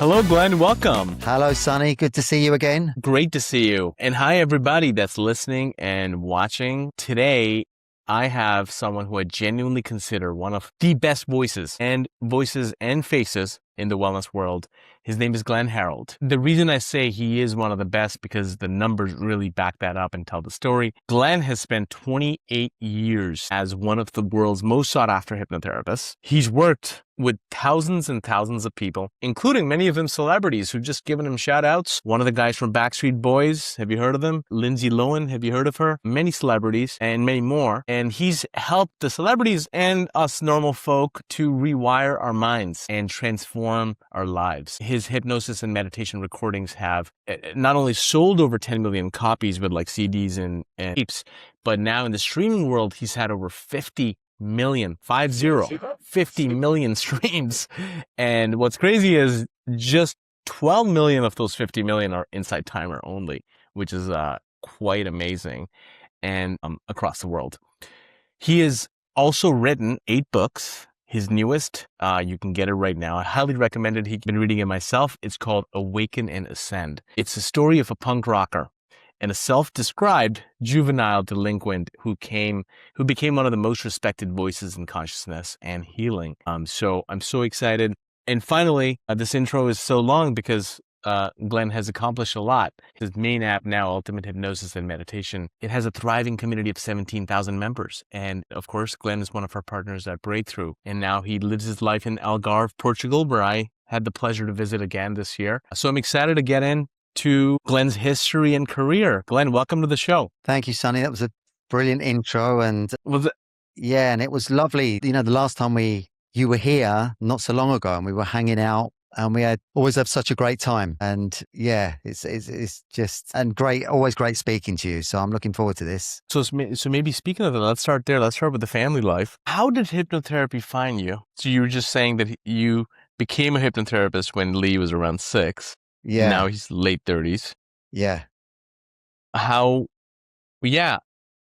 Hello, Glenn. Welcome. Hello, Sonny. Good to see you again. Great to see you. And hi, everybody that's listening and watching. Today, I have someone who I genuinely consider one of the best voices and faces in the wellness world. His name is Glenn Harrold. The reason I say he is one of the best because the numbers really back that up and tell the story. Glenn has spent 28 years as one of the world's most sought after hypnotherapists. He's worked with thousands and thousands of people, including many of them celebrities who've just given him shout outs. One of the guys from Backstreet Boys, have you heard of them? Lindsay Lohan, have you heard of her? Many celebrities and many more. And he's helped the celebrities and us normal folk to rewire our minds and transform our lives. His hypnosis and meditation recordings have not only sold over 10 million copies with like CDs and tapes, but now in the streaming world, he's had over 50 million streams. And what's crazy is just 12 million of those 50 million are inside timer only, which is quite amazing, and across the world. He has also written 8 books. His newest, you can get it right now. I highly recommend it. I've been reading it myself. It's called Awaken and Ascend. It's the story of a punk rocker and a self-described juvenile delinquent who became one of the most respected voices in consciousness and healing. So I'm so excited. And finally, this intro is so long because Glenn has accomplished a lot. His main app now, Ultimate Hypnosis and Meditation, it has a thriving community of 17,000 members. And of course, Glenn is one of our partners at Breakthrough. And now he lives his life in Algarve, Portugal, where I had the pleasure to visit again this year. So I'm excited to get into Glenn's history and career. Glenn, welcome to the show. Thank you, Sonny. That was a brilliant intro. And yeah, and it was lovely. You know, the last time you were here not so long ago and we were hanging out, and we always have such a great time. And yeah, it's just, and great, always great speaking to you. So I'm looking forward to this. So maybe speaking of that, let's start there. Let's start with the family life. How did hypnotherapy find you? So you were just saying that you became a hypnotherapist when Lee was around 6. Yeah. Now he's late 30s. Yeah.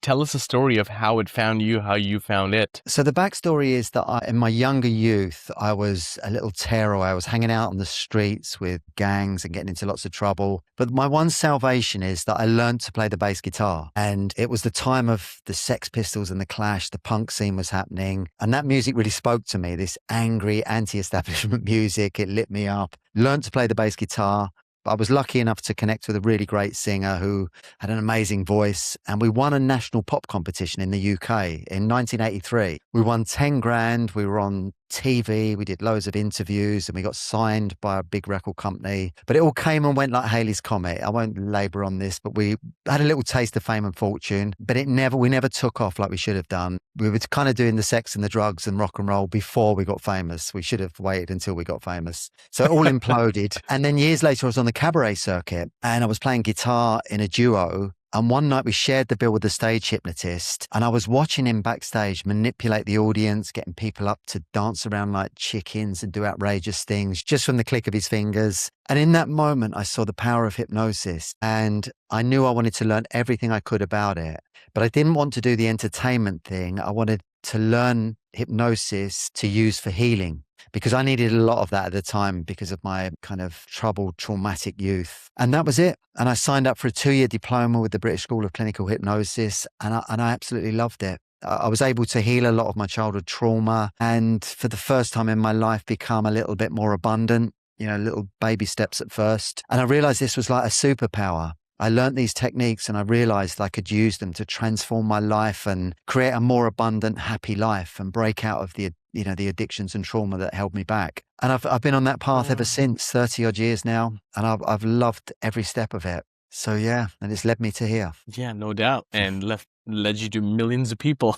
Tell us a story of how it found you, how you found it. So the backstory is that in my younger youth, I was a little terror. I was hanging out on the streets with gangs and getting into lots of trouble. But my one salvation is that I learned to play the bass guitar. And it was the time of the Sex Pistols and the Clash. The punk scene was happening. And that music really spoke to me, this angry anti-establishment music. It lit me up. Learned to play the bass guitar. I was lucky enough to connect with a really great singer who had an amazing voice, and we won a national pop competition in the UK in 1983. We won 10 grand. We were on TV. We did loads of interviews and we got signed by a big record company, but it all came and went like Halley's Comet. I won't labor on this, but we had a little taste of fame and fortune, but we never took off like we should have done. We were kind of doing the sex and the drugs and rock and roll before we got famous. We should have waited until we got famous. So it all imploded. And then years later, I was on the cabaret circuit and I was playing guitar in a duo. And one night we shared the bill with the stage hypnotist, and I was watching him backstage manipulate the audience, getting people up to dance around like chickens and do outrageous things just from the click of his fingers. And in that moment, I saw the power of hypnosis, and I knew I wanted to learn everything I could about it. But I didn't want to do the entertainment thing. I wanted to learn hypnosis to use for healing, because I needed a lot of that at the time because of my kind of troubled, traumatic youth. And that was it. And I signed up for a 2-year diploma with the British School of Clinical Hypnosis, and I absolutely loved it. I was able to heal a lot of my childhood trauma, and for the first time in my life, become a little bit more abundant, little baby steps at first. And I realized this was like a superpower. I learned these techniques and I realized I could use them to transform my life and create a more abundant, happy life and break out of the addictions and trauma that held me back. And I've been on that path ever since, 30 odd years now. And I've loved every step of it. So yeah, and it's led me to here. Yeah, no doubt. And led you to millions of people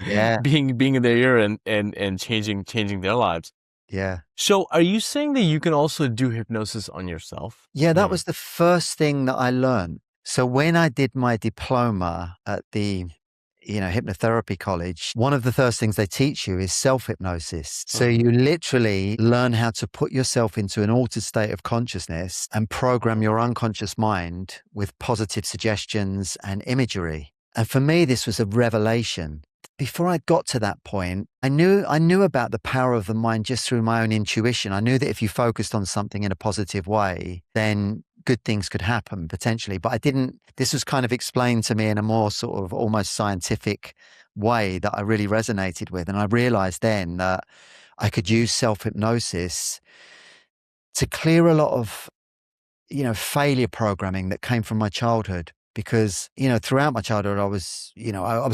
yeah, being in their ear and changing their lives. Yeah. So are you saying that you can also do hypnosis on yourself? Yeah, that was the first thing that I learned. So when I did my diploma at the hypnotherapy college, one of the first things they teach you is self-hypnosis. So you literally learn how to put yourself into an altered state of consciousness and program your unconscious mind with positive suggestions and imagery. And for me, this was a revelation. before I got to that point, I knew about the power of the mind just through my own intuition. I knew that if you focused on something in a positive way, then good things could happen potentially. But I didn't, this was kind of explained to me in a more sort of almost scientific way that I really resonated with. And I realized then that I could use self-hypnosis to clear a lot of, failure programming that came from my childhood. Because, throughout my childhood, I was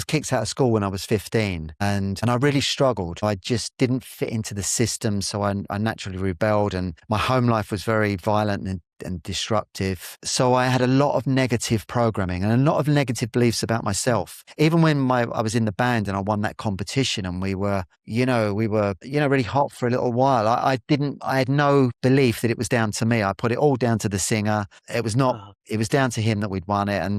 kicked out of school when I was 15 and I really struggled. I just didn't fit into the system. So I naturally rebelled and my home life was very violent and destructive. So I had a lot of negative programming and a lot of negative beliefs about myself. Even when I was in the band and I won that competition and we were really hot for a little while. I had no belief that it was down to me. I put it all down to the singer. It was not, it was down to him that we'd won it. And,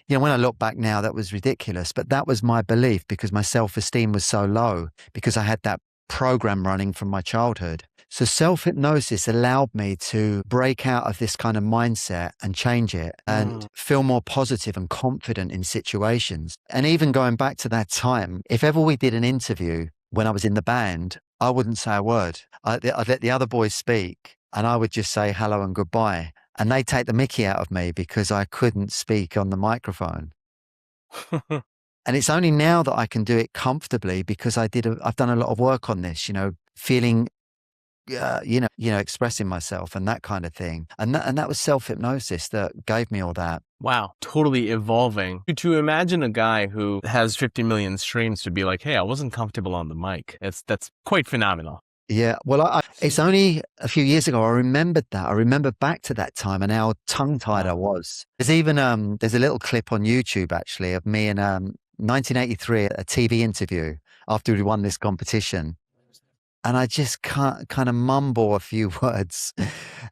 when I look back now, that was ridiculous, but that was my belief because my self-esteem was so low because I had that program running from my childhood. So self-hypnosis allowed me to break out of this kind of mindset and change it and feel more positive and confident in situations. And even going back to that time, if ever we did an interview when I was in the band, I wouldn't say a word. I'd let the other boys speak and I would just say hello and goodbye. And they take the mickey out of me because I couldn't speak on the microphone. And it's only now that I can do it comfortably because I've done a lot of work on this, feeling expressing myself and that kind of thing. And that was self-hypnosis that gave me all that. Wow, totally evolving. To imagine a guy who has 50 million streams to be like, hey, I wasn't comfortable on the mic. That's quite phenomenal. Yeah, well, it's only a few years ago I remembered that. I remember back to that time and how tongue-tied I was. There's even there's a little clip on YouTube actually of me in 1983 a TV interview after we won this competition. And I just can't kind of mumble a few words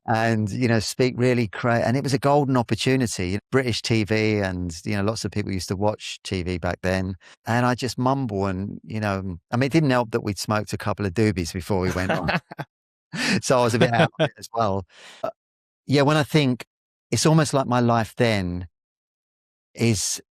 and, speak really and it was a golden opportunity. British TV and, lots of people used to watch TV back then. And I just mumble and, it didn't help that we'd smoked a couple of doobies before we went on. So I was a bit out of it as well. When I think it's almost like my life then is,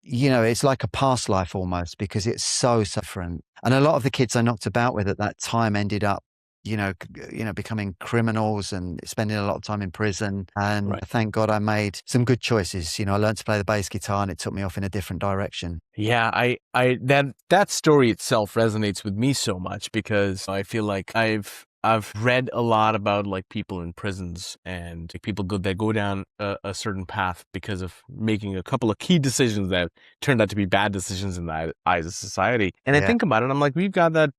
it's like a past life almost because it's so different. And a lot of the kids I knocked about with at that time ended up, becoming criminals and spending a lot of time in prison. And Thank God I made some good choices. I learned to play the bass guitar and it took me off in a different direction. Yeah, that story itself resonates with me so much because I feel like I've read a lot about like people in prisons and people that go down a certain path because of making a couple of key decisions that turned out to be bad decisions in the eyes of society. And I think about it, I'm like, we've got that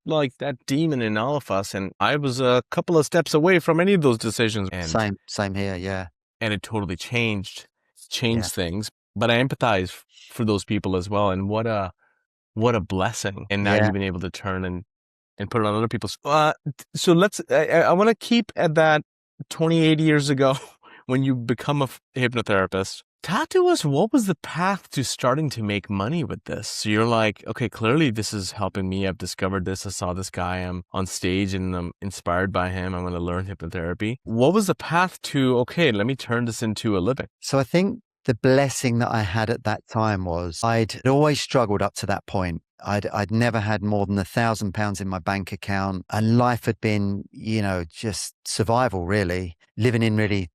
demon in all of us. And I was a couple of steps away from any of those decisions. And same here. Yeah. And it totally changed things. But I empathize for those people as well. And what a blessing. And now you've been able to turn and put it on other people's. So I want to keep at that 28 years ago when you become a hypnotherapist. Talk to us, what was the path to starting to make money with this? So you're like, okay, clearly this is helping me. I've discovered this. I saw this guy. I'm on stage and I'm inspired by him. I'm going to learn hypnotherapy. What was the path to, okay, let me turn this into a living? So I think the blessing that I had at that time was I'd always struggled up to that point. I'd never had more than £1,000 in my bank account and life had been, just survival really, living in really,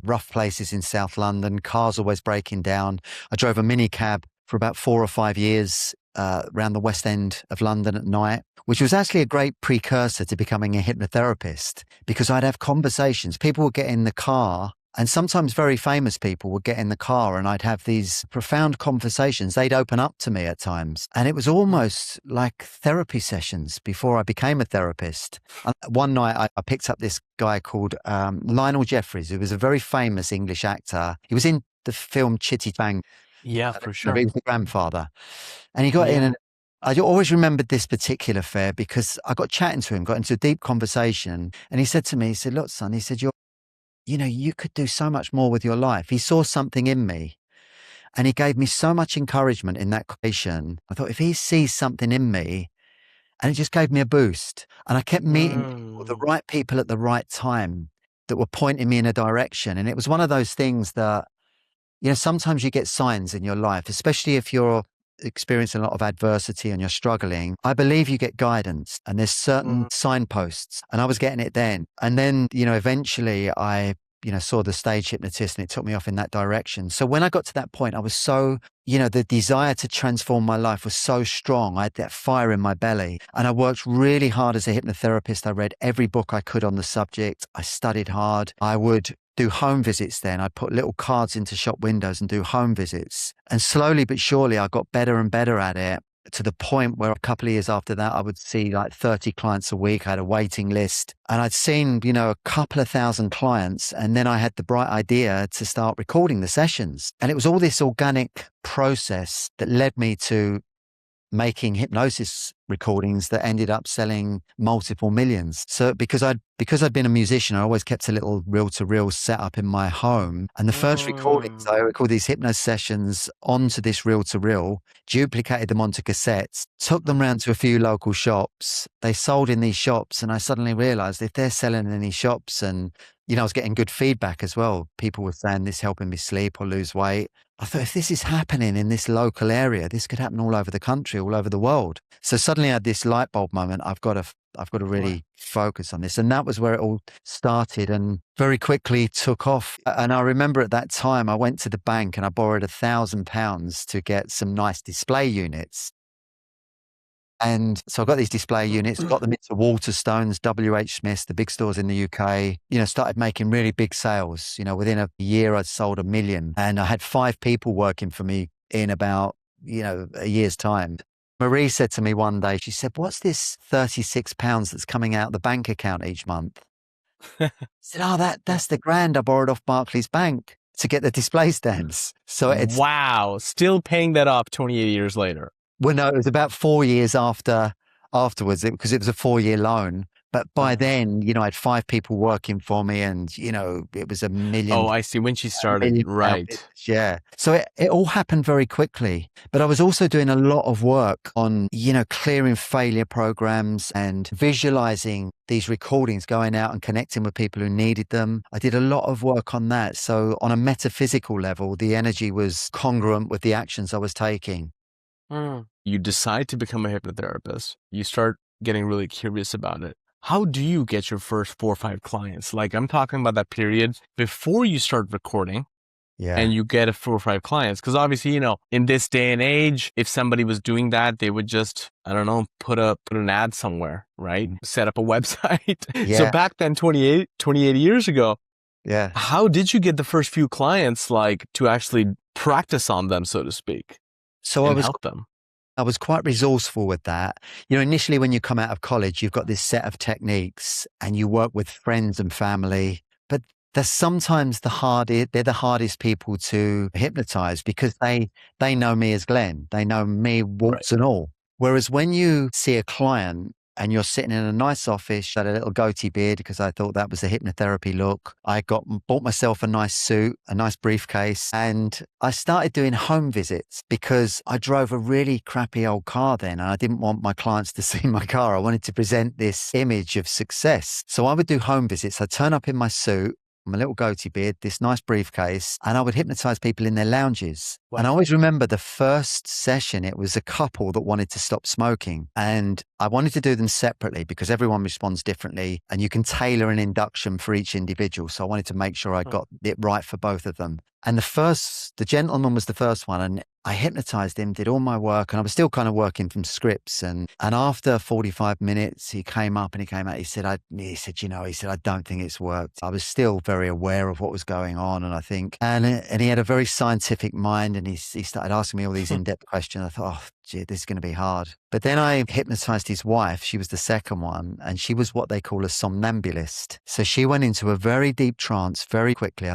rough places in South London, cars always breaking down. I drove a mini cab for about 4 or 5 years around the West End of London at night, which was actually a great precursor to becoming a hypnotherapist because I'd have conversations. People would get in the car and sometimes very famous people would get in the car and I'd have these profound conversations. They'd open up to me at times. And it was almost like therapy sessions before I became a therapist. And one night I picked up this guy called Lionel Jeffries, who was a very famous English actor. He was in the film Chitty Bang. Yeah, for sure. He was the grandfather. And he got in and I always remembered this particular affair because I got chatting to him, got into a deep conversation. And he said to me, he said, look, son, he said, you could do so much more with your life. He saw something in me and he gave me so much encouragement in that question. I thought if he sees something in me, and it just gave me a boost. And I kept meeting the right people at the right time that were pointing me in a direction. And it was one of those things that, sometimes you get signs in your life, especially if you're experiencing a lot of adversity and you're struggling, I believe you get guidance and there's certain signposts. And I was getting it then. And then, eventually I, saw the stage hypnotist and it took me off in that direction. So when I got to that point, I was so, the desire to transform my life was so strong. I had that fire in my belly and I worked really hard as a hypnotherapist. I read every book I could on the subject. I studied hard. I would do home visits then. I'd put little cards into shop windows and do home visits. And slowly but surely, I got better and better at it, to the point where a couple of years after that, I would see like 30 clients a week. I had a waiting list and I'd seen, a couple of thousand clients. And then I had the bright idea to start recording the sessions. And it was all this organic process that led me to making hypnosis recordings that ended up selling multiple millions. So because I'd been a musician, I always kept a little reel-to-reel set up in my home. And the first recordings, I recorded these hypnosis sessions onto this reel-to-reel, duplicated them onto cassettes, took them around to a few local shops. They sold in these shops. And I suddenly realized if they're selling in these shops and, I was getting good feedback as well. People were saying this helping me sleep or lose weight. I thought, if this is happening in this local area, this could happen all over the country, all over the world. So suddenly I had this light bulb moment. I've got to really focus on this. And that was where it all started and very quickly took off. And I remember at that time, I went to the bank and I borrowed £1,000 to get some nice display units. And so I got these display units, got them into Waterstones, WH Smith's, the big stores in the UK, started making really big sales. Within a year, I'd sold 1 million and I had 5 people working for me in about, a year's time. Marie said to me one day, she said, "What's this £36 that's coming out of the bank account each month?" I said, "Oh, that's the grand I borrowed off Barclays Bank to get the display stands." So it's wow, still paying that off 28 years later. Well, no, it was about 4 years afterwards because it was a 4-year loan. But by then, I had 5 people working for me and, it was 1 million. Oh, I see. When she started, right. Yeah. So it all happened very quickly. But I was also doing a lot of work on, clearing failure programs and visualizing these recordings, going out and connecting with people who needed them. I did a lot of work on that. So on a metaphysical level, the energy was congruent with the actions I was taking. You decide to become a hypnotherapist. You start getting really curious about it. How do you get your first 4 or 5 clients? Like I'm talking about that period before you start recording and you get 4 or 5 clients. Because obviously, in this day and age, if somebody was doing that, they would just, I don't know, put an ad somewhere, right? Set up a website. Yeah. So back then, 28 years ago, yeah. How did you get the first few clients, like to actually practice on them, so to speak? So help them. I was quite resourceful with that. Initially when you come out of college, you've got this set of techniques and you work with friends and family, but they're sometimes they're the hardest people to hypnotize because they know me as Glenn. They know me warts and all. Whereas when you see a client and you're sitting in a nice office, had a little goatee beard because I thought that was a hypnotherapy look. I bought myself a nice suit, a nice briefcase, and I started doing home visits because I drove a really crappy old car then and I didn't want my clients to see my car. I wanted to present this image of success. So I would do home visits. I'd turn up in my suit, my little goatee beard, this nice briefcase, and I would hypnotize people in their lounges. Wow. And I always remember the first session, it was a couple that wanted to stop smoking. And I wanted to do them separately because everyone responds differently and you can tailor an induction for each individual. So I wanted to make sure I got it right for both of them. And the gentleman was the first one and I hypnotized him, did all my work, and I was still kind of working from scripts. And after 45 minutes, he came up and he said, I don't think it's worked. I was still very aware of what was going on. And he had a very scientific mind and he started asking me all these in-depth questions. I thought, oh, gee, this is going to be hard. But then I hypnotized his wife. She was the second one and she was what they call a somnambulist. So she went into a very deep trance very quickly.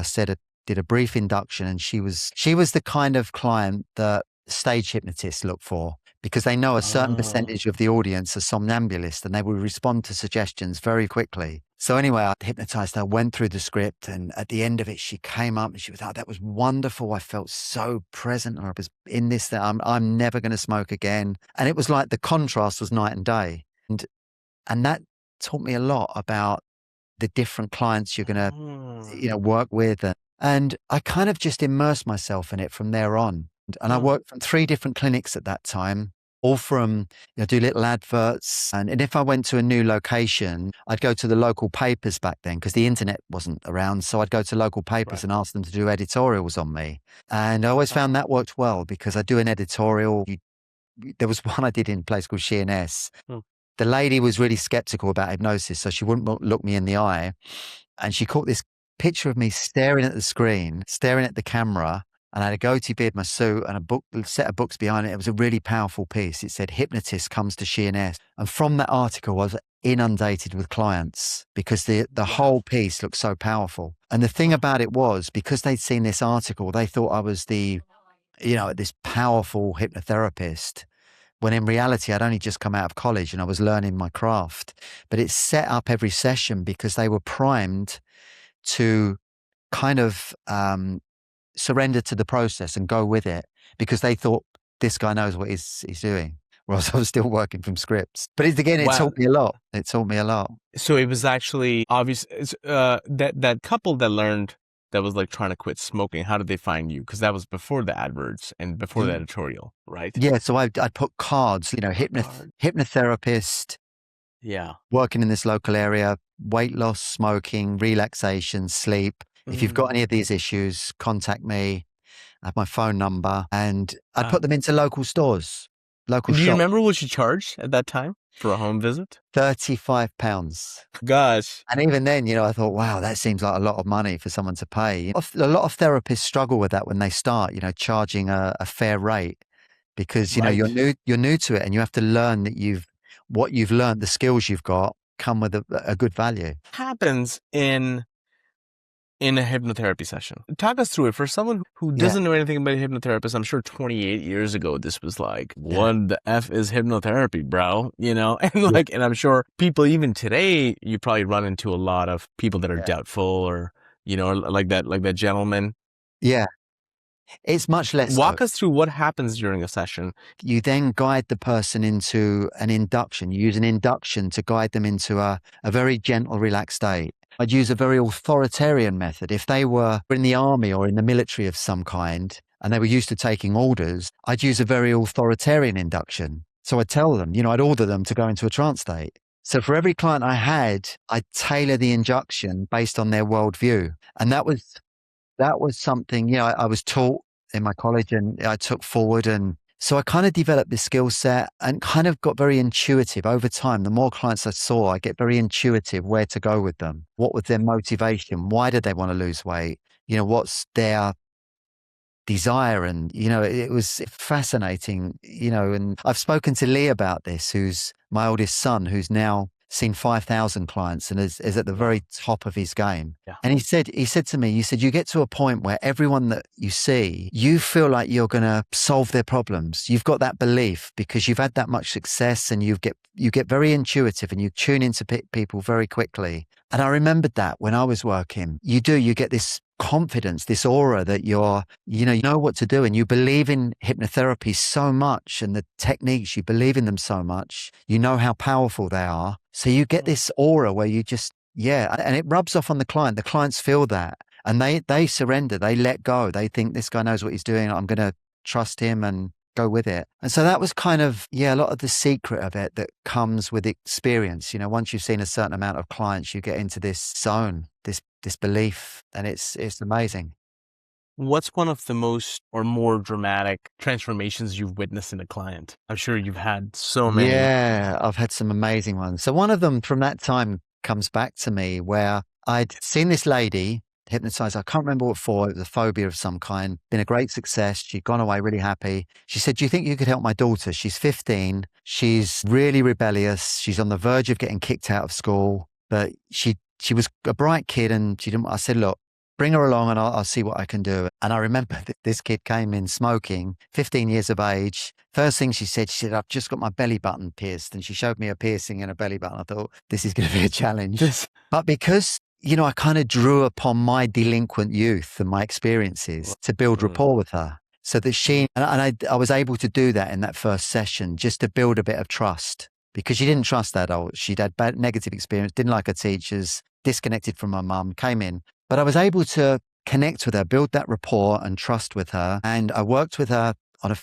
Did a brief induction and she was the kind of client that stage hypnotists look for because they know a certain percentage of the audience are somnambulists and they will respond to suggestions very quickly. So anyway, I hypnotized her, went through the script, and at the end of it, she came up and she was like, that was wonderful. I felt so present. I was in this, that I'm never going to smoke again. And it was like the contrast was night and day. And that taught me a lot about the different clients you're going to, work with. And I kind of just immersed myself in it from there on. And I worked from 3 different clinics at that time, all from, do little adverts. And if I went to a new location, I'd go to the local papers back then because the internet wasn't around. So I'd go to local papers and ask them to do editorials on me. And I always found that worked well because I do an editorial. There was one I did in a place called Sheerness. The lady was really skeptical about hypnosis, so she wouldn't look me in the eye. And she caught this picture of me staring at the screen, staring at the camera. And I had a goatee beard, my suit, and a set of books behind it. It was a really powerful piece. It said, "Hypnotist comes to Sheerness." And from that article, I was inundated with clients because the whole piece looked so powerful. And the thing about it was, because they'd seen this article, they thought I was this powerful hypnotherapist, when in reality, I'd only just come out of college and I was learning my craft. But it set up every session because they were primed to kind of surrender to the process and go with it because they thought this guy knows what he's doing. Whereas I was still working from scripts. But it taught me a lot. It taught me a lot. So it was actually obvious that couple that learned that was like trying to quit smoking. How did they find you? Because that was before the adverts and before the editorial, right? Yeah. So I'd put cards, hypnotherapist. Yeah. Working in this local area, weight loss, smoking, relaxation, sleep. If you've got any of these issues, contact me. I have my phone number and I put them into local stores, local shops. Do you remember what you charged at that time for a home visit? £35. Gosh. And even then, I thought, wow, that seems like a lot of money for someone to pay. A lot of therapists struggle with that when they start, charging a fair rate because, you're new to it and you have to learn that what you've learned, the skills you've got come with a good value. What happens in a hypnotherapy session? Talk us through it. For someone who doesn't know anything about a hypnotherapist, I'm sure 28 years ago, this was like, what the F is hypnotherapy, bro? And I'm sure people even today, you probably run into a lot of people that are doubtful or, like that gentleman. Yeah. It's much less. Walk us through what happens during a session. You then guide the person into an induction. You use an induction to guide them into a very gentle, relaxed state. I'd use a very authoritarian method. If they were in the army or in the military of some kind and they were used to taking orders, I'd use a very authoritarian induction. So I'd tell them, I'd order them to go into a trance state. So for every client I had, I'd tailor the induction based on their worldview. And that was something, I was taught in my college and I took forward. And so I kind of developed this skill set and kind of got very intuitive over time. The more clients I saw, I get very intuitive where to go with them. What was their motivation? Why did they want to lose weight? What's their desire? And, it was fascinating, and I've spoken to Lee about this, who's my oldest son, who's now seen 5,000 clients and is at the very top of his game. Yeah. And he said to me, you get to a point where everyone that you see, you feel like you're going to solve their problems. You've got that belief because you've had that much success and you get very intuitive and you tune into people very quickly. And I remembered that when I was working, you get this confidence, this aura that you know what to do and you believe in hypnotherapy so much and the techniques, you believe in them so much, you know how powerful they are. So you get this aura where you just, and it rubs off on the client. The clients feel that and they surrender, they let go. They think this guy knows what he's doing. I'm going to trust him and go with it. And so that was kind of, a lot of the secret of it that comes with experience. Once you've seen a certain amount of clients, you get into this zone, this belief, and it's amazing. What's one of the most or more dramatic transformations you've witnessed in a client? I'm sure you've had so many. Yeah, I've had some amazing ones. So one of them from that time comes back to me where I'd seen this lady hypnotized. I can't remember what for. It was a phobia of some kind. Been a great success. She'd gone away really happy. She said, "Do you think you could help my daughter? She's 15. She's really rebellious. She's on the verge of getting kicked out of school, but she was a bright kid and she didn't." I said, "Look, bring her along and I'll see what I can do." And I remember that this kid came in smoking, 15 years of age. First thing she said, "I've just got my belly button pierced." And she showed me a piercing in her belly button. I thought, this is going to be a challenge. But because, I kind of drew upon my delinquent youth and my experiences to build rapport with her. So that I was able to do that in that first session, just to build a bit of trust. Because she didn't trust that old. She'd had bad, negative experience, didn't like her teachers, disconnected from her mum, came in. But I was able to connect with her, build that rapport and trust with her. And I worked with her on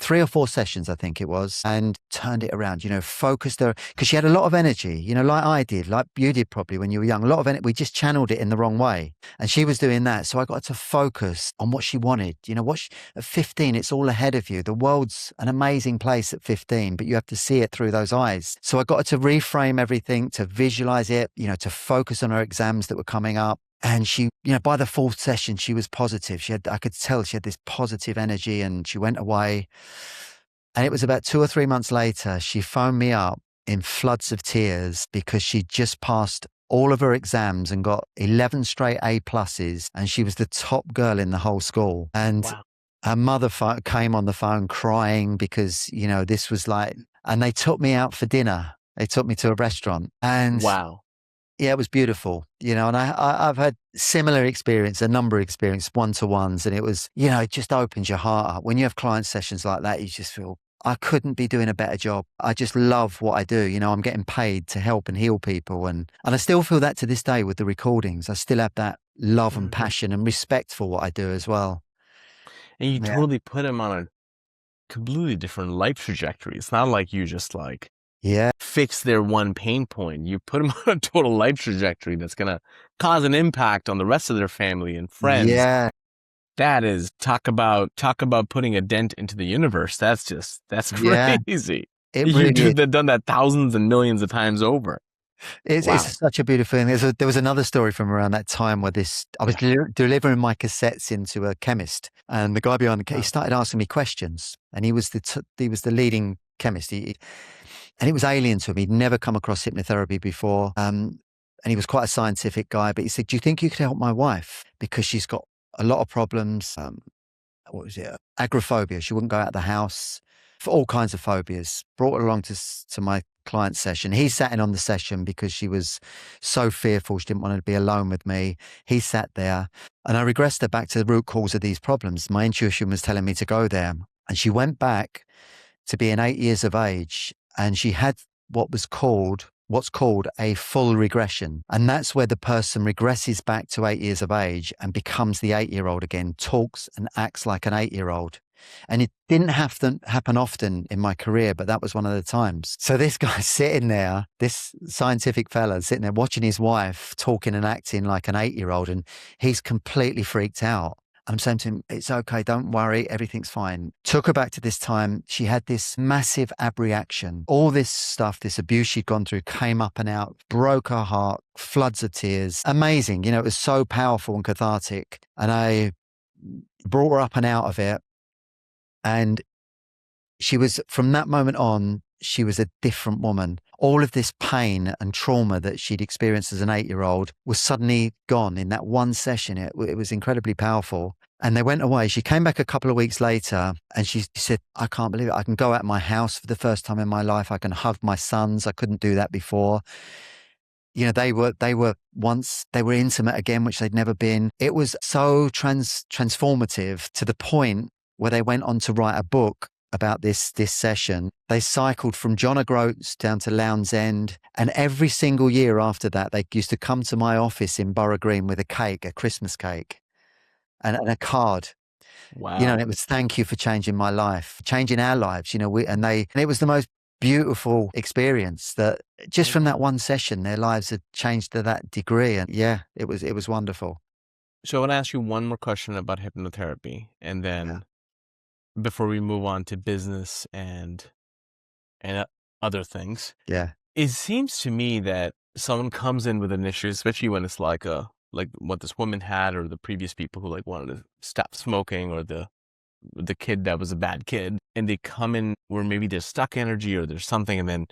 3 or 4 sessions, I think it was, and turned it around, focused her, because she had a lot of energy, like I did, like you did probably when you were young, a lot of energy. We just channeled it in the wrong way. And she was doing that. So I got to focus on what she wanted. At 15, it's all ahead of you. The world's an amazing place at 15, but you have to see it through those eyes. So I got her to reframe everything, to visualize it, to focus on her exams that were coming up. And she, by the 4th session, she was positive. I could tell she had this positive energy, and she went away. And it was about 2 or 3 months later, she phoned me up in floods of tears because she'd just passed all of her exams and got 11 straight A pluses. And she was the top girl in the whole school. And Wow. her mother came on the phone crying because, this was like, and they took me out for dinner. They took me to a restaurant. And Wow. yeah, it was beautiful, and I've had similar experience, a number of experience, one-to-ones, and it was, it just opens your heart up. When you have client sessions like that, you just feel, I couldn't be doing a better job. I just love what I do. I'm getting paid to help and heal people. And I still feel that to this day with the recordings. I still have that love and passion and respect for what I do as well. And you Yeah. totally put him on a completely different life trajectory. It's not like you just Yeah. fix their one pain point. You put them on a total life trajectory that's going to cause an impact on the rest of their family and friends. Yeah. That is, talk about putting a dent into the universe. That's Yeah. crazy. It really is. Done that thousands and millions of times over. It's such a beautiful thing. There was another story from around that time where I was delivering my cassettes into a chemist, and the guy behind he started asking me questions, and he was the leading chemist. And it was alien to him. He'd never come across hypnotherapy before. And he was quite a scientific guy, but he said, do you think you could help my wife? Because she's got a lot of problems. What was it? Agoraphobia. She wouldn't go out of the house for all kinds of phobias. Brought her along to my client session. He sat in on the session because she was so fearful. She didn't want to be alone with me. He sat there, and I regressed her back to the root cause of these problems. My intuition was telling me to go there. And she went back to being 8 years of age. And she had what's called a full regression. And that's where the person regresses back to 8 years of age and becomes the 8-year-old again, talks and acts like an 8-year-old. And it didn't happen often in my career, but that was one of the times. So this guy's sitting there, this scientific fella sitting there watching his wife talking and acting like an 8-year-old, and he's completely freaked out. I'm saying to him, it's okay, don't worry, everything's fine. Took her back to this time. She had this massive abreaction. All this stuff, this abuse she'd gone through came up and out, broke her heart, floods of tears. Amazing. It was so powerful and cathartic. And I brought her up and out of it. And she was, from that moment on, she was a different woman. All of this pain and trauma that she'd experienced as an 8-year-old was suddenly gone in that one session. It was incredibly powerful. And they went away. She came back a couple of weeks later and she said, I can't believe it. I can go out of my house for the first time in my life. I can hug my sons. I couldn't do that before. They were intimate again, which they'd never been. It was so transformative to the point where they went on to write a book about this session. They cycled from John O'Groats down to Lowndes End. And every single year after that, they used to come to my office in Borough Green with a Christmas cake and a card. Wow. And it was, thank you for changing my life, changing our lives. And it was the most beautiful experience that just from that one session, their lives had changed to that degree. And yeah, it was wonderful. So I want to ask you one more question about hypnotherapy, and then before we move on to business and other things. Yeah. It seems to me that someone comes in with an issue, especially when it's like what this woman had, or the previous people who wanted to stop smoking, or the kid that was a bad kid, and they come in where maybe there's stuck energy or there's something, and then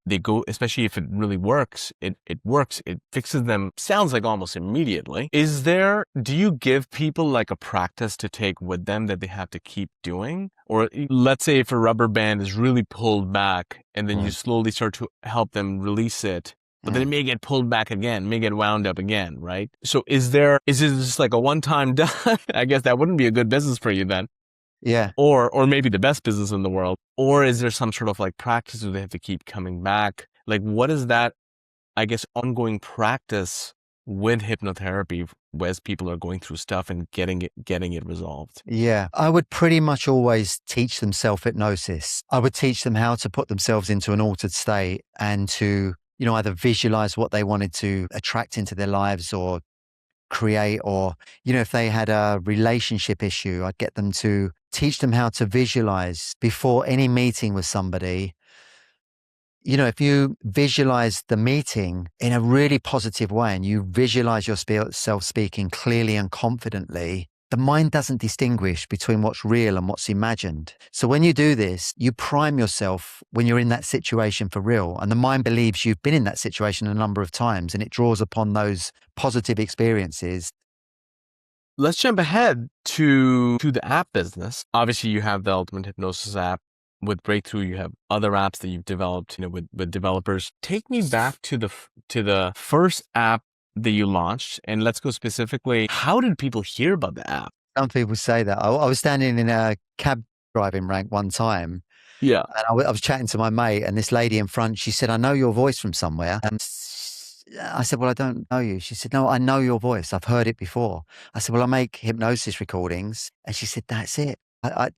they go, especially if it really works, it works, it fixes them, sounds like almost immediately. Do you give people a practice to take with them that they have to keep doing? Or let's say if a rubber band is really pulled back and then you slowly start to help them release it, but then it may get pulled back again, may get wound up again, right? So is it just a one-time done? I guess that wouldn't be a good business for you then. Yeah. Or maybe the best business in the world. Or is there some sort of practice where they have to keep coming back? What is that, I guess, ongoing practice with hypnotherapy as people are going through stuff and getting it resolved? Yeah, I would pretty much always teach them self-hypnosis. I would teach them how to put themselves into an altered state and to, either visualize what they wanted to attract into their lives or create, or, if they had a relationship issue, I'd get them to teach them how to visualize before any meeting with somebody. If you visualize the meeting in a really positive way and you visualize yourself speaking clearly and confidently, the mind doesn't distinguish between what's real and what's imagined. So when you do this, you prime yourself when you're in that situation for real. And the mind believes you've been in that situation a number of times and it draws upon those positive experiences. Let's jump ahead to the app business. Obviously, you have the Ultimate Hypnosis app. With Breakthrough, you have other apps that you've developed, with developers. Take me back to the first app that you launched, and let's go specifically. How did people hear about the app? Some people say that. I was standing in a cab driving rank one time. Yeah. And I was chatting to my mate, and this lady in front, she said, "I know your voice from somewhere." And I said, "Well, I don't know you." She said, "No, I know your voice. I've heard it before." I said, "Well, I make hypnosis recordings." And she said, "That's it.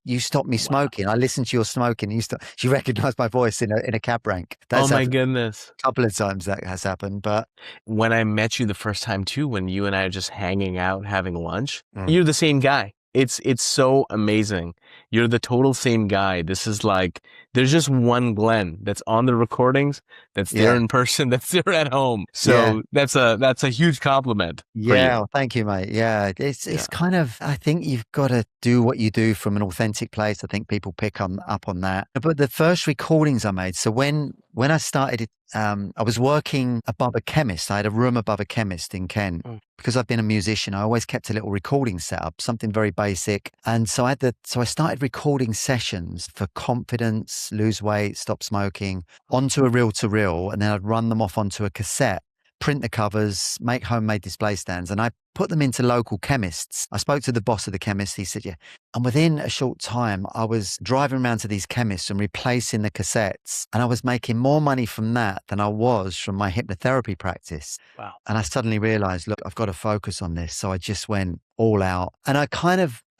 You stopped me smoking. I listened to your smoking." And she recognized my voice in a cab rank. Oh my goodness. A couple of times that has happened. But when I met you the first time too, when you and I are just hanging out, having lunch, you're the same guy. It's so amazing. You're the total same guy. This is like, there's just one Glenn that's on the recordings, that's there in person, that's there at home. So that's a huge compliment. Yeah, well, thank you, mate. Yeah, it's kind of, I think you've got to do what you do from an authentic place. I think people pick up on that. But the first recordings I made, so when I started, I was working above a chemist. I had a room above a chemist in Kent. Because I've been a musician, I always kept a little recording set up, something very basic. And so I started recording sessions for confidence, lose weight, stop smoking, onto a reel-to-reel, and then I'd run them off onto a cassette, print the covers, make homemade display stands, and I put them into local chemists. I spoke to the boss of the chemist. He said, "Yeah." And within a short time, I was driving around to these chemists and replacing the cassettes. And I was making more money from that than I was from my hypnotherapy practice. Wow. And I suddenly realized, look, I've got to focus on this. So I just went all out. And I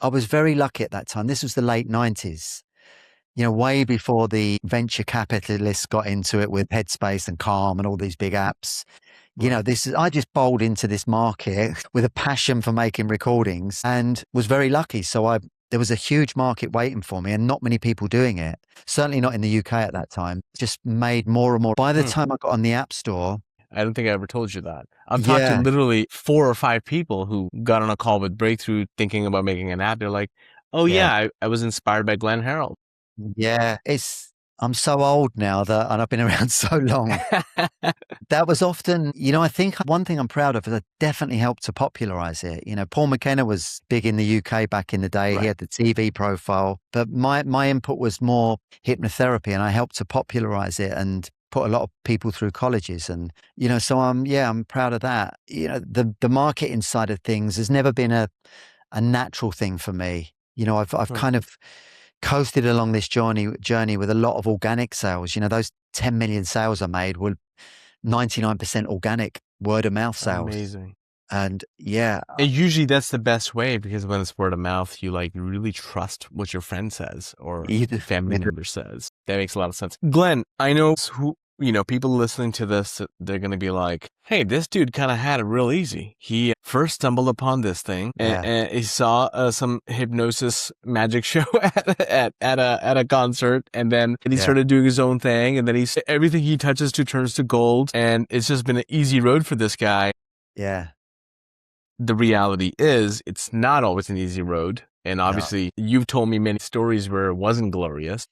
was very lucky at that time. This was the late 90s. Way before the venture capitalists got into it with Headspace and Calm and all these big apps. I just bowled into this market with a passion for making recordings and was very lucky. So there was a huge market waiting for me and not many people doing it. Certainly not in the UK at that time. Just made more and more. By the time I got on the App Store. I don't think I ever told you that. I've talked to literally 4 or 5 people who got on a call with Breakthrough thinking about making an app. They're like, "Oh yeah, I was inspired by Glenn Harrold." Yeah, I'm so old now and I've been around so long. That was often, I think one thing I'm proud of is I definitely helped to popularize it. Paul McKenna was big in the UK back in the day. Right. He had the TV profile, but my input was more hypnotherapy, and I helped to popularize it and put a lot of people through colleges. And, so I'm proud of that. The marketing side of things has never been a natural thing for me. I've kind of coasted along this journey with a lot of organic sales. Those 10 million sales I made were 99% organic, word of mouth sales. Amazing. And and usually that's the best way, because when it's word of mouth, you really trust what your friend says or family member says. That makes a lot of sense. Glenn, I know people listening to this, they're going to be like, "Hey, this dude kind of had it real easy. He first stumbled upon this thing and he saw some hypnosis magic show at a concert, and then he started doing his own thing, and then everything he touches to turns to gold, and it's just been an easy road for this guy." Yeah. The reality is, it's not always an easy road, and obviously you've told me many stories where it wasn't glorious.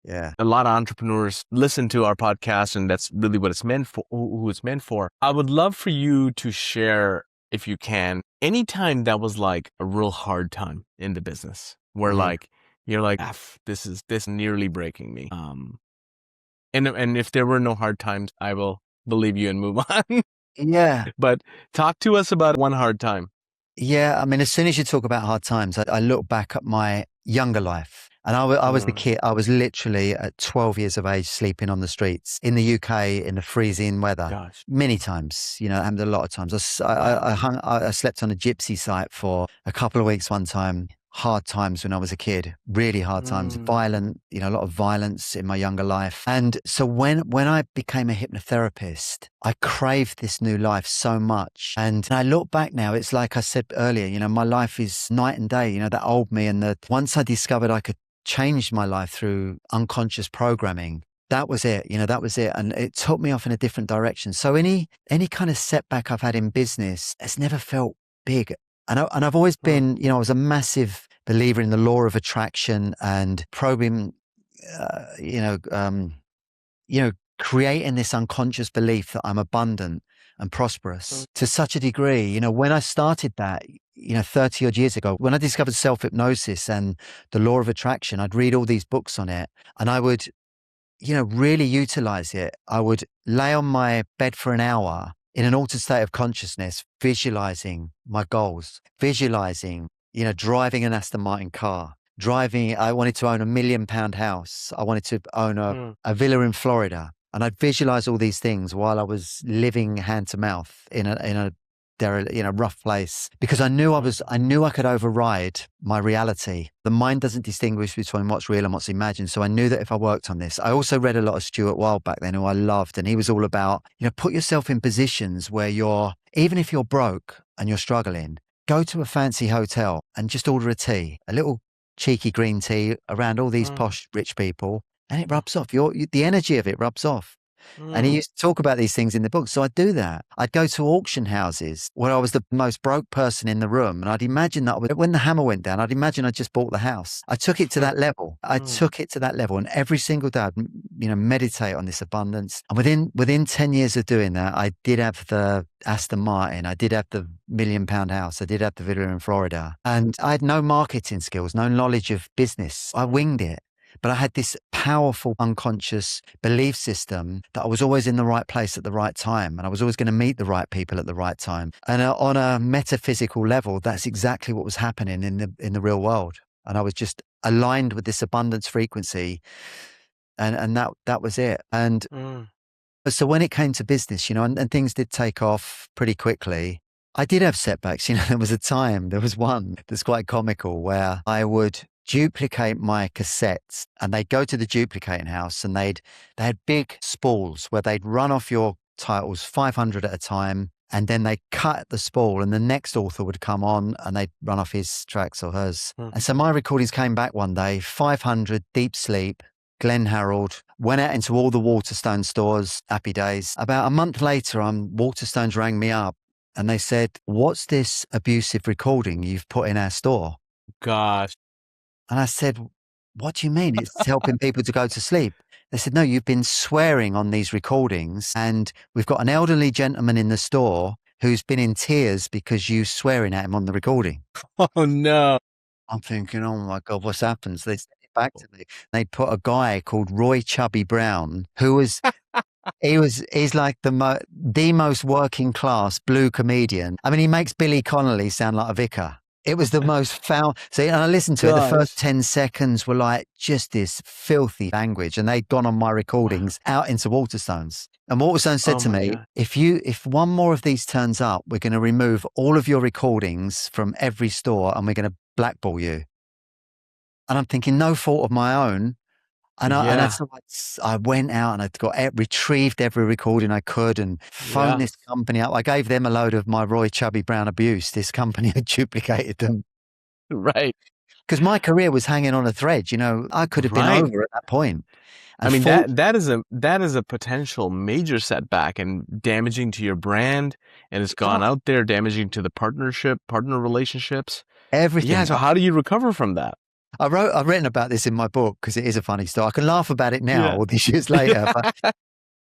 Yeah. A lot of entrepreneurs listen to our podcast, and that's really what it's meant for, who it's meant for. I would love for you to share, if you can, any time that was like a real hard time in the business where you're like, this nearly breaking me. And if there were no hard times, I will believe you and move on. Yeah. But talk to us about one hard time. Yeah. I mean, as soon as you talk about hard times, I look back at my younger life. And I was the Mm, kid. I was literally at 12 years of age sleeping on the streets in the UK in the freezing weather. gosh. Many times, you know, it happened a lot of times. Wow. I slept on a gypsy site for a couple of weeks one time. Hard times when I was a kid, really hard times, Mm, violent, you know, a lot of violence in my younger life. And so when I became a hypnotherapist, I craved this new life so much. And I look back now, it's like I said earlier, you know, my life is night and day, you know, that old me. And that once I discovered I could change my life through unconscious programming, that was it, you know, that was it. And it took me off in a different direction. So any kind of setback I've had in business has never felt big. And I've always mm, been, you know, I was a massive believer in the law of attraction and probing, uh, you know, um, you know, creating this unconscious belief that I'm abundant and mm, prosperous to such a degree. You know, when I started that, you know, 30 odd years ago, when I discovered self hypnosis and the law of attraction, I'd read all these books on it and I would, you know, really utilize it. I would lay on my bed for an hour in an altered state of consciousness, visualizing my goals, visualizing, you know, driving an Aston Martin car, driving, I wanted to own £1 million house. I wanted to own mm, a villa in Florida. And I'd visualize all these things while I was living hand to mouth in a rough place because mm, I knew I could override my reality. The mind doesn't distinguish between what's real and what's imagined. So I knew that if I worked on this, I also read a lot of Stuart Wilde back then, who I loved. And he was all about, you know, put yourself in positions where even if you're broke and you're struggling, go to a fancy hotel and just order a tea, a little cheeky green tea around all these mm, posh rich people. And it mm, rubs off. The energy of it rubs off. And he mm, used to talk about these things in the book. So I'd do that. I'd go to auction houses where I was the most broke person in the room. And I'd imagine that when the hammer went down, I'd imagine I just bought the house. I took it to that level. I mm. took it to that level. And every single day, I'd, you know, meditate on this abundance. And within 10 years of doing that, I did have the Aston Martin. I did have the £1 million house. I did have the villa in Florida. And I had no marketing skills, no knowledge of business. I winged it. But I had this powerful unconscious belief system that I was always in the right place at the right time. And I was always going to meet the right people at the right time. And on a metaphysical level, that's exactly what was happening in the real world. And I was just aligned with this abundance frequency. And that was it. And Mm. so when it came to business, you know, and things did take off pretty quickly, I did have setbacks. You know, there was one that's quite comical where I would duplicate my cassettes and they'd go to the duplicating house and they had big spools where they'd run off your titles 500 at a time. And then they cut the spool and the next author would come on and they'd run off his tracks or hers. Mm. And so my recordings came back one day, 500, Deep Sleep, Glenn Harrold, went out into all the Waterstone stores, happy days. About a month later, Waterstones rang me up and they said, "What's this abusive recording you've put in our store?" Gosh. And I said, "What do you mean? It's helping people to go to sleep." They said, "No, you've been swearing on these recordings and we've got an elderly gentleman in the store who's been in tears because you swearing at him on the recording." Oh no. I'm thinking, oh my God, what's happened? So they sent it back to me. They'd put a guy called Roy Chubby Brown, who was, he's like the most working class blue comedian. I mean, he makes Billy Connolly sound like a vicar. It was the most foul. See, and I listened to it. The first Gosh. 10 seconds were like just this filthy language. And they'd gone on my recordings out into Waterstones. And Waterstones said Oh to my me, God. if one more of these turns up, we're going to remove all of your recordings from every store and we're going to blackball you. And I'm thinking, no fault of my own. Yeah. So I went out and retrieved every recording I could and phoned Yeah. this company up. I gave them a load of my Roy Chubby Brown abuse. This company had duplicated them Right. because my career was hanging on a thread. You know, I could have been Right. over at that point. I And mean that is a potential major setback and damaging to your brand, and it's gone oh, out there damaging to the partner relationships. Yeah, everything. so how do you recover from that? I've written about this in my book because it is a funny story. I can laugh about it now, Yeah. all these years later, but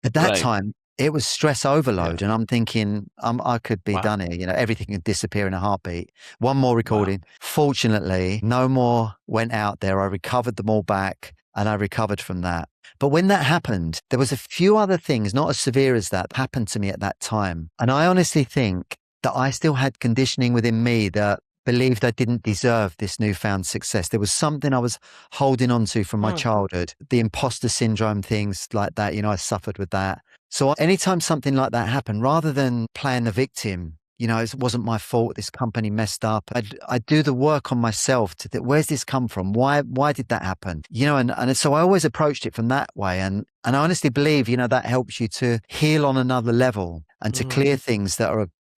at that Right. time, it was stress Yeah. overload. And I'm thinking, I could be Wow. done here. You know, everything could disappear in a heartbeat. One more Wow. recording. Fortunately, no more went out there. I recovered them all back and I recovered from that. But when that happened, there was a few other things, not as severe as that, happened to me at that time. And I honestly think that I still had conditioning within me that believed I didn't deserve this newfound success. There was something I was holding on to from my childhood, the imposter syndrome, things like that. I suffered with that. So anytime something like that happened, rather than playing the victim, it wasn't my fault, this company messed up, I'd do the work on myself to think, where's this come from? Why did that happen? And so I always approached it from that way. And I honestly believe, that helps you to heal on another level and to clear things that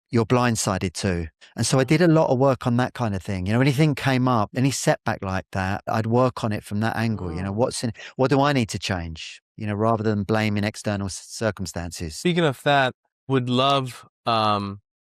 you're blindsided to. And so I did a lot of work on that kind of thing. Anything came up, any setback like that, I'd work on it from that angle. What do I need to change? Rather than blaming external circumstances. Speaking of that, would love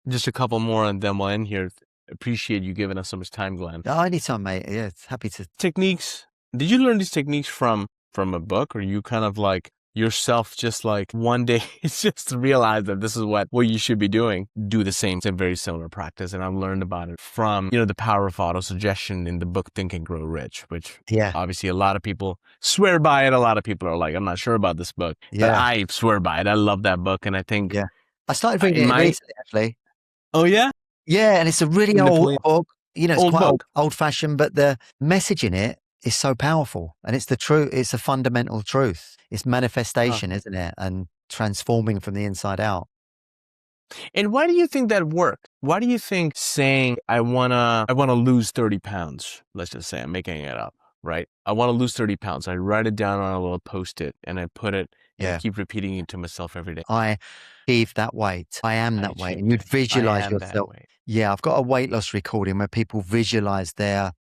just a couple more and then we'll end here. Appreciate you giving us so much time, Glenn. Oh, anytime, mate. Yeah, happy to. Techniques. Did you learn these techniques from a book, or you kind of like yourself just like one day it's just realize that this is what you should be doing? Do the same. It's a very similar practice, and I've learned about it from the power of autosuggestion in the book Think and Grow Rich, which obviously a lot of people swear by it. A lot of people are like, I'm not sure about this book, but I swear by it. I love that book, and I think I started reading it recently, actually. Oh yeah, and it's a really old book. It's old quite book. old-fashioned, but the message in it is so powerful, and it's the truth. It's a fundamental truth. It's manifestation, isn't it? And transforming from the inside out. And why do you think that worked? Why do you think saying I wanna lose 30 pounds? Let's just say I'm making it up, right? I want to lose 30 pounds. I write it down on a little Post-it and I put it. And I keep repeating it to myself every day. I achieve that weight. I am that weight. And you'd visualize yourself. Yeah, I've got a weight loss recording where people visualize their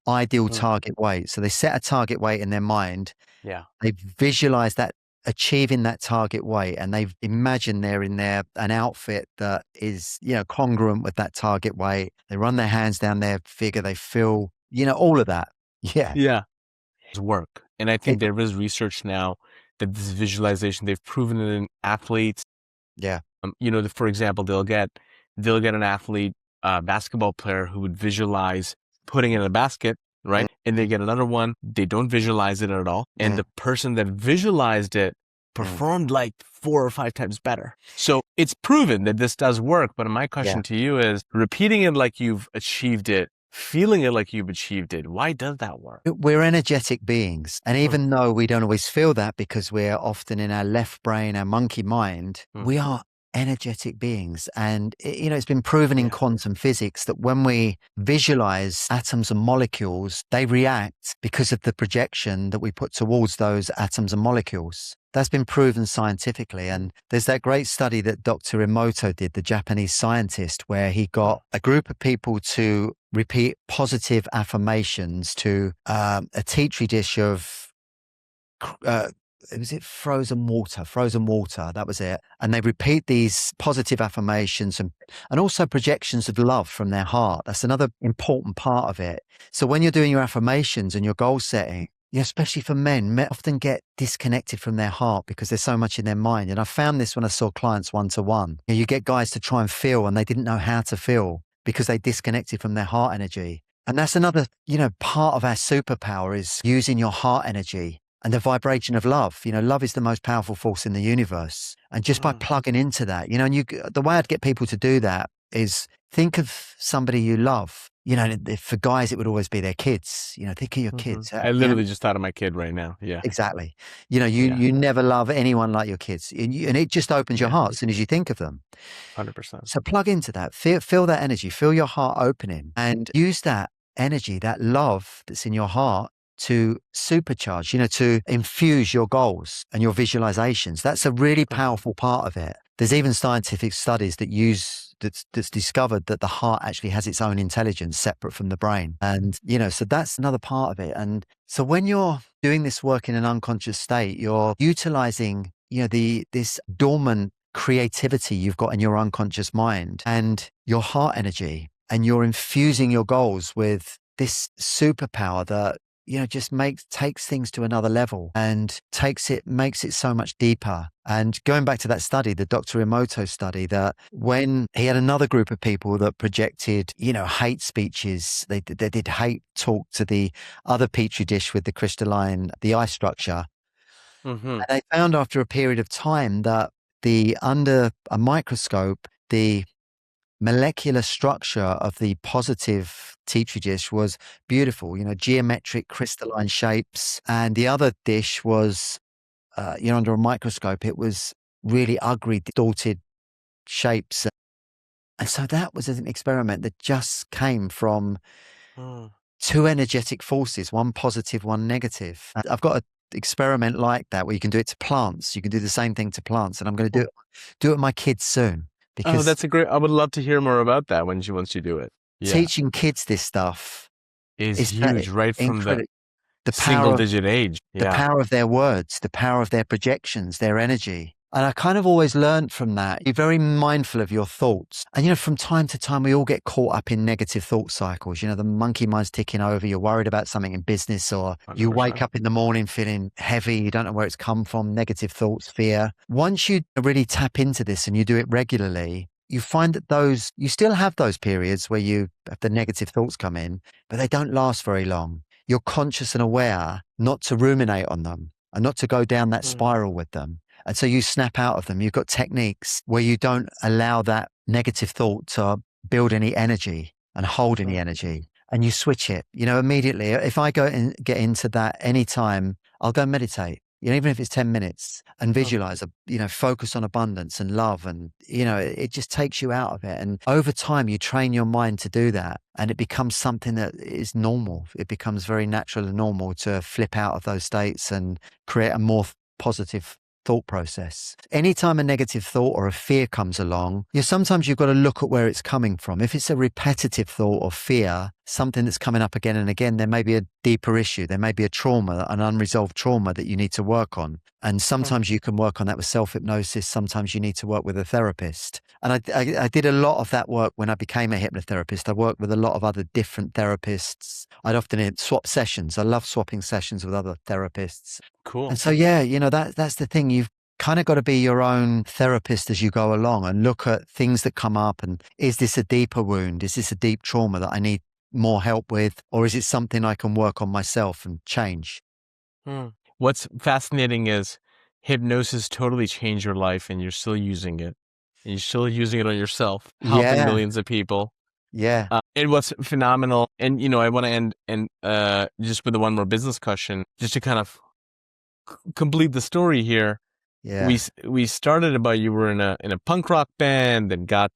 ideal target weight. So they set a target weight in their mind. Yeah. They visualize that achieving that target weight, and they imagine they're in an outfit that is, congruent with that target weight. They run their hands down their figure. They feel, all of that. Yeah. Yeah. It's work. And I think there is research now that this visualization, they've proven it in athletes. Yeah. For example, they'll get an athlete, basketball player who would visualize putting it in a basket, right? And they get another one. They don't visualize it at all. And the person that visualized it performed like 4 or 5 times better. So it's proven that this does work. But my question to you is, repeating it like you've achieved it, feeling it like you've achieved it, why does that work? We're energetic beings. And even though we don't always feel that because we're often in our left brain, our monkey mind, we are energetic beings. And, it's been proven in quantum physics that when we visualize atoms and molecules, they react because of the projection that we put towards those atoms and molecules. That's been proven scientifically. And there's that great study that Dr. Emoto did, the Japanese scientist, where he got a group of people to repeat positive affirmations to a Petri dish of, was it frozen water? That was it. And they repeat these positive affirmations and also projections of love from their heart. That's another important part of it. So when you're doing your affirmations and your goal setting, especially for men often get disconnected from their heart because there's so much in their mind. And I found this when I saw clients one-to-one. You get guys to try and feel and they didn't know how to feel because they disconnected from their heart energy. And that's another, part of our superpower is using your heart energy and the vibration of love. Love is the most powerful force in the universe. And just by plugging into that, the way I'd get people to do that is think of somebody you love. For guys, it would always be their kids. Think of your kids. I literally just thought of my kid right now. Yeah. Exactly. You never love anyone like your kids. And it just opens your heart as soon as you think of them. 100%. So plug into that. Feel that energy. Feel your heart opening. And use that energy, that love that's in your heart to supercharge, to infuse your goals and your visualizations. That's a really powerful part of it. There's even scientific studies that's discovered that the heart actually has its own intelligence separate from the brain. And, so that's another part of it. And so when you're doing this work in an unconscious state, you're utilizing, this dormant creativity you've got in your unconscious mind and your heart energy, and you're infusing your goals with this superpower that, just takes things to another level and makes it so much deeper. And going back to that study, the Dr. Emoto study, that when he had another group of people that projected, hate speeches, they did hate talk to the other petri dish with the eye structure. And they found after a period of time that under a microscope, the molecular structure of the positive Petri dish was beautiful, geometric crystalline shapes. And the other dish was, under a microscope, it was really ugly, distorted shapes. And so that was an experiment that just came from two energetic forces, one positive, one negative. I've got an experiment like that where you can do it to plants. You can do the same thing to plants. And I'm going to do it with my kids soon. Because that's I would love to hear more about that once you do it. Yeah. Teaching kids this stuff is huge, right from the single-digit age. The power of their words, the power of their projections, their energy. And I kind of always learned from that. Be very mindful of your thoughts. And, from time to time, we all get caught up in negative thought cycles. The monkey mind's ticking over. You're worried about something in business, or 100%. You wake up in the morning feeling heavy. You don't know where it's come from. Negative thoughts, fear. Once you really tap into this and you do it regularly, you find that you still have those periods where you have the negative thoughts come in, but they don't last very long. You're conscious and aware not to ruminate on them and not to go down that spiral with them. And so you snap out of them. You've got techniques where you don't allow that negative thought to build any energy and hold any energy, and you switch it, immediately. If I go and get into that anytime, I'll go meditate, even if it's 10 minutes, and visualize, focus on abundance and love. And, it just takes you out of it. And over time, you train your mind to do that. And it becomes something that is normal. It becomes very natural and normal to flip out of those states and create a more positive thought process. Anytime a negative thought or a fear comes along, sometimes you've got to look at where it's coming from. If it's a repetitive thought or fear, something that's coming up again and again, there may be a deeper issue. There may be a trauma, an unresolved trauma that you need to work on. And sometimes you can work on that with self-hypnosis. Sometimes you need to work with a therapist. And I did a lot of that work when I became a hypnotherapist. I worked with a lot of other different therapists. I'd often swap sessions. I love swapping sessions with other therapists. Cool. And so, that's the thing. You've kind of got to be your own therapist as you go along and look at things that come up. And is this a deeper wound? Is this a deep trauma that I need more help with? Or is it something I can work on myself and change? What's fascinating is hypnosis totally changed your life, and you're still using it. And you're still using it on yourself, helping millions of people. Yeah. It was phenomenal. And, I want to end just with the one more business question, just to kind of complete the story here. Yeah. We started about you were in a punk rock band, and got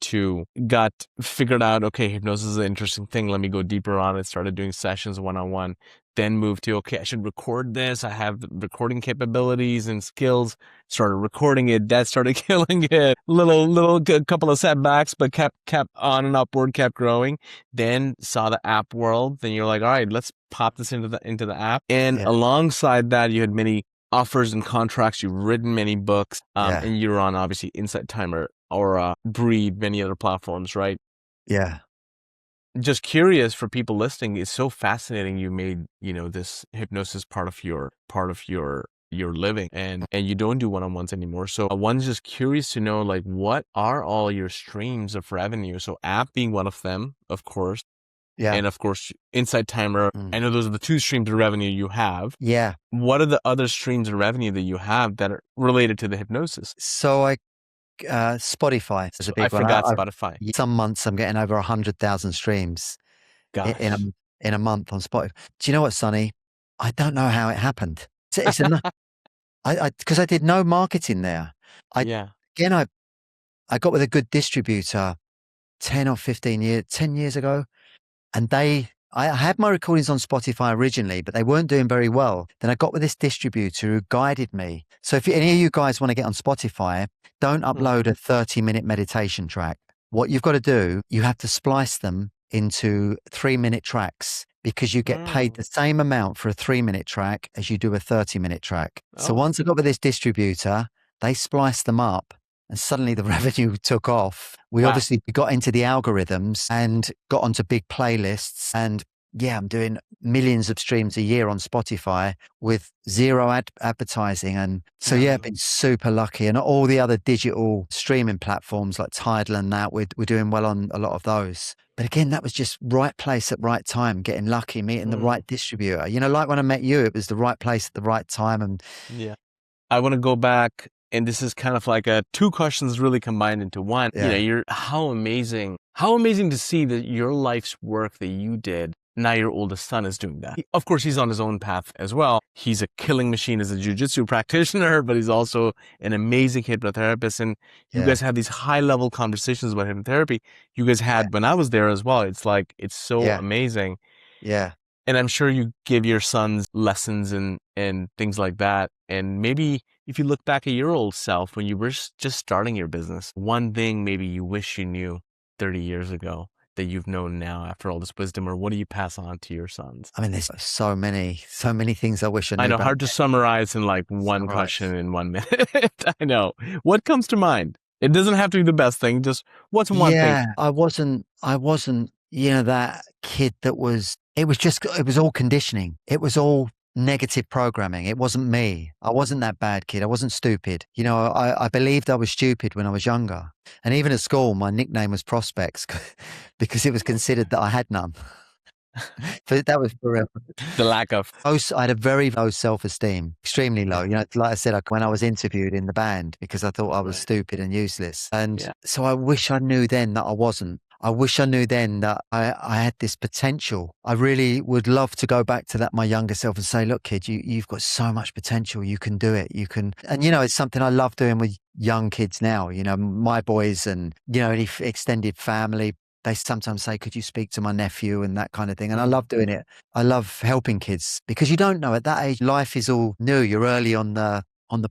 figured out, okay, hypnosis is an interesting thing. Let me go deeper on it. Started doing sessions one-on-one. Then moved to, okay, I should record this. I have the recording capabilities and skills. Started recording it. That started killing it. Little couple of setbacks, but kept on and upward, kept growing. Then saw the app world. Then you're like, all right, let's pop this into the app. And alongside that, you had many offers and contracts. You've written many books, and you're on obviously Insight Timer or Breathe, many other platforms, right? Yeah. Just curious for people listening. It's so fascinating. You made this hypnosis part of your living, and you don't do one-on-ones anymore. So one's just curious to know, like, what are all your streams of revenue? So app being one of them, of course. Yeah. And of course, Insight Timer. I know those are the two streams of revenue you have. Yeah. What are the other streams of revenue that you have that are related to the hypnosis? So Spotify is a big one. I forgot Spotify. Some months I'm getting over 100,000 streams in a month on Spotify. Do you know what, Sonny? I don't know how it happened. It's because I did no marketing there. I got with a good distributor 10 years ago. And I had my recordings on Spotify originally, but they weren't doing very well. Then I got with this distributor who guided me. So if any of you guys want to get on Spotify, don't upload a 30-minute meditation track. What you've got to do, you have to splice them into 3-minute tracks, because you get paid the same amount for a 3-minute track as you do a 30-minute track. So once I got with this distributor, they spliced them up. And suddenly the revenue took off. We obviously got into the algorithms and got onto big playlists. And I'm doing millions of streams a year on Spotify with zero advertising. And so, I've been super lucky. And all the other digital streaming platforms like Tidal and that, we're doing well on a lot of those. But again, that was just right place at right time, getting lucky, meeting the right distributor. Like when I met you, it was the right place at the right time. And I want to go back And this is kind of like a two questions really combined into one. Yeah. You're how amazing to see that your life's work that you did. Now your oldest son is doing that. Of course, he's on his own path as well. He's a killing machine as a jujitsu practitioner, but he's also an amazing hypnotherapist. And you guys have these high level conversations about hypnotherapy. You guys had when I was there as well. It's like, it's so amazing. Yeah. And I'm sure you give your sons lessons and things like that. And maybe if you look back at your old self when you were just starting your business, one thing maybe you wish you knew 30 years ago that you've known now after all this wisdom, or what do you pass on to your sons? I mean, there's so many things I wish I knew. I know, hard to summarize in like one question in 1 minute. I know. What comes to mind? It doesn't have to be the best thing. Just what's one thing? Yeah, I wasn't, that kid that it was all conditioning. It was all negative programming. It wasn't me. I wasn't that bad kid. I wasn't stupid. I believed I was stupid when I was younger. And even at school, my nickname was Prospects because it was considered that I had none. But that was forever. The lack of. I had a very low self-esteem, extremely low. Like I said, when I was interviewed in the band, because I thought I was stupid and useless. And so I wish I knew then that I wasn't. I wish I knew then that I had this potential. I really would love to go back to my younger self and say, look, kid, you've got so much potential. You can do it. You can. And, it's something I love doing with young kids now, my boys and, any extended family. They sometimes say, could you speak to my nephew and that kind of thing. And I love doing it. I love helping kids because you don't know at that age, life is all new. You're early on the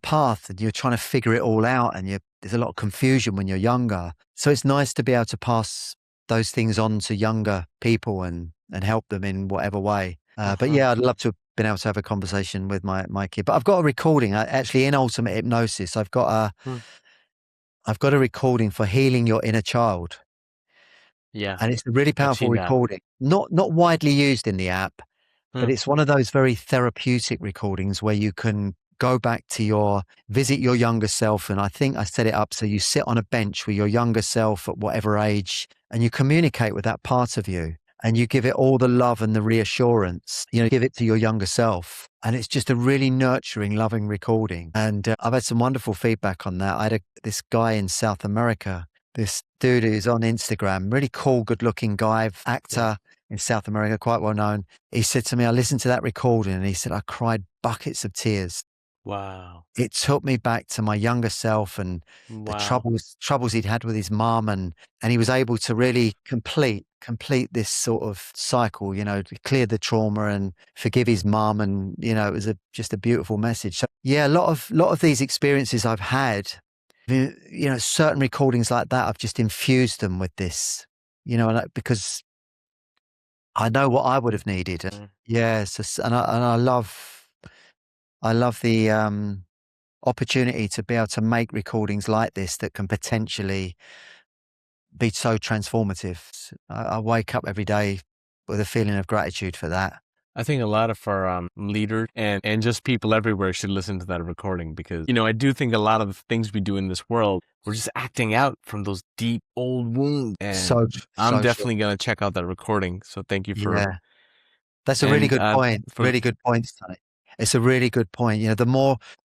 path and you're trying to figure it all out. And there's a lot of confusion when you're younger. So it's nice to be able to pass those things on to younger people and help them in whatever way. But yeah, I'd love to have been able to have a conversation with my kid. But I've got a recording actually in Ultimate Hypnosis. I've got a recording for healing your inner child. Yeah. And it's a really powerful recording. Not widely used in the app, but it's one of those very therapeutic recordings where you can go back to visit your younger self. And I think I set it up so you sit on a bench with your younger self at whatever age and you communicate with that part of you and you give it all the love and the reassurance, give it to your younger self. And it's just a really nurturing, loving recording. And I've had some wonderful feedback on that. I had this guy in South America, this dude who's on Instagram, really cool, good-looking guy, actor in South America, quite well known. He said to me, I listened to that recording and he said, I cried buckets of tears. Wow. It took me back to my younger self and the troubles he'd had with his mom. And he was able to really complete this sort of cycle, to clear the trauma and forgive his mom. And, it was just a beautiful message. So yeah, a lot of these experiences I've had, certain recordings like that, I've just infused them with this, because I know what I would have needed. And I love the opportunity to be able to make recordings like this that can potentially be so transformative. I wake up every day with a feeling of gratitude for that. I think a lot of our leaders and just people everywhere should listen to that recording because, I do think a lot of the things we do in this world, we're just acting out from those deep old wounds. And I'm definitely going to check out that recording. So thank you for... Yeah. That's a really good point. Really good point, Sonny. It's a really good point.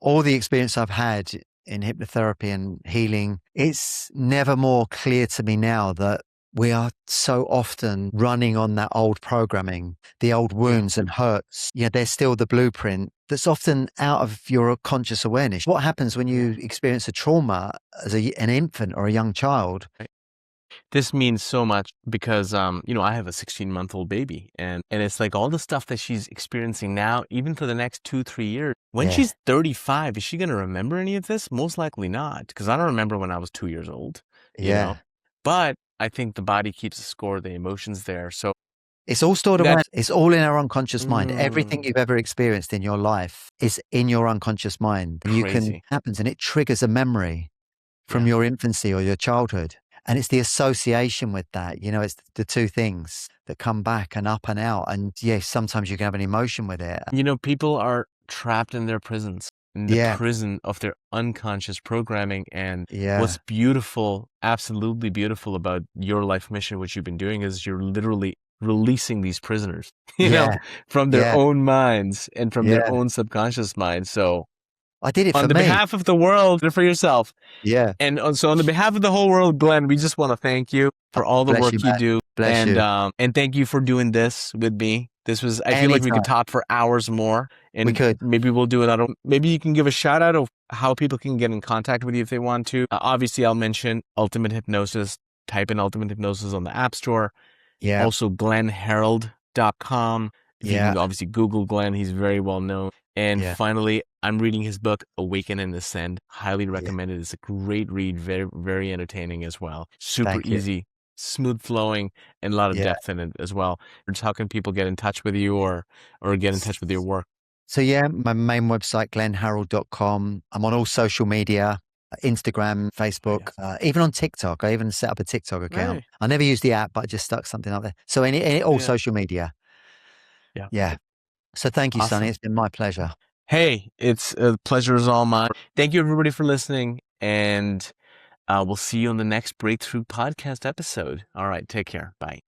All the experience I've had in hypnotherapy and healing, it's never more clear to me now that we are so often running on that old programming, the old wounds and hurts. Yeah, there's still the blueprint that's often out of your conscious awareness. What happens when you experience a trauma as an infant or a young child? This means so much because, I have a 16-month-old baby and it's like all the stuff that she's experiencing now, even for the next 2-3 years. When she's 35, is she going to remember any of this? Most likely not, because I don't remember when I was 2 years old. You know? But I think the body keeps a score, the emotions there. So it's all stored away. It's all in our unconscious mind. Everything you've ever experienced in your life is in your unconscious mind. Happens and it triggers a memory from your infancy or your childhood. And it's the association with that, it's the two things that come back and up and out. And yes, sometimes you can have an emotion with it. People are trapped in their prisons, in the prison of their unconscious programming. And what's beautiful, absolutely beautiful about your life mission, which you've been doing, is you're literally releasing these prisoners, from their own minds and from their own subconscious minds. So I did it On for the me. behalf of the world, do it for yourself. Yeah. And so on the behalf of the whole world, Glenn, we just want to thank you for all the Bless work you, you man. do. Bless you. And thank you for doing this with me. This was, I feel like we Anytime. could talk for hours more, We and could. maybe we'll do another. Maybe you can give a shout out of how people can get in contact with you if they want to. Obviously, I'll mention Ultimate Hypnosis. Type in Ultimate Hypnosis on the App Store. Yeah. Also, glennharrold.com. If you Yeah. can obviously Google Glenn, he's very well known. And Yeah. finally, I'm reading his book, Awaken and Ascend. Highly Yeah. recommend it. It's a great read, very, very entertaining as well. Super Thank you. easy, smooth flowing, and a lot of Yeah. depth in it as well. Just how can people get in touch with you or get in touch with your work? So yeah, my main website, glennharrold.com. I'm on all social media, Instagram, Facebook, even on TikTok. I even set up a TikTok account. Right. I never use the app, but I just stuck something up there. So all Yeah. social media. Yeah. Yeah. So thank you, Awesome. Sonny. It's been my pleasure. Hey, it's a pleasure is all mine. Thank you everybody for listening, and we'll see you on the next Breakthrough podcast episode. All right, take care. Bye.